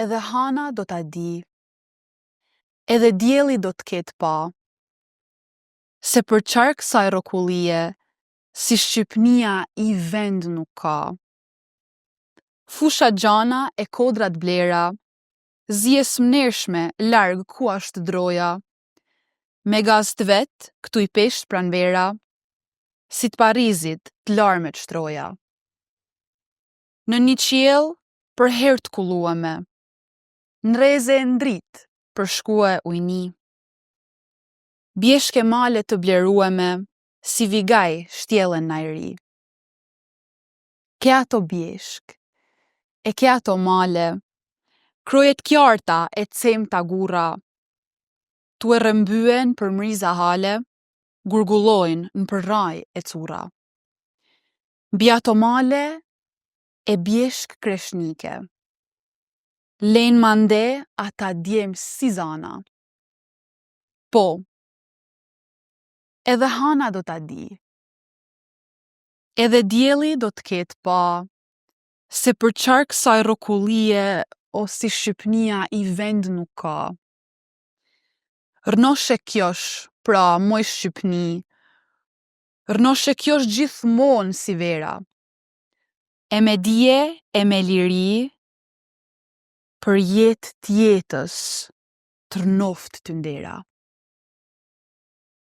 edhe hana do ta di, edhe dielli do t'ket pa, se për qark saj rokullie, si Shqipnia i vend nuk ka. Fusha gjana e kodrat blera, zjes mnershme larg ku ashtë droja, me gaz t'vet këtu i pesht pranvera, si t'Parizit t'larmet shtroja. Në një qiell për herë t'kulluame, nreze e ndrit për shkue ujni. Bjeshke male të bleruame, si vigaj shtjellen na i ri. Ke ato bjeshk, e ke ato male, krojet kjarta e cemta gurra, tu e rëmbyen për mriza hale, gurgullojnë në për raj e cura. Mbi ato male e bjeshk kreshnike, len mande ata djem si zana. Po, edhe hana do ta di, edhe dielli do t'ket pa, se për qark saj rokullie, o si Shqipnia i vend nuk ka. Rnoshe kjosh, pra moj Shqipni, rnoshe kjosh gjithmonë si vera, e me dije e me liri, për jetë tjetës, tërnoft të ndera.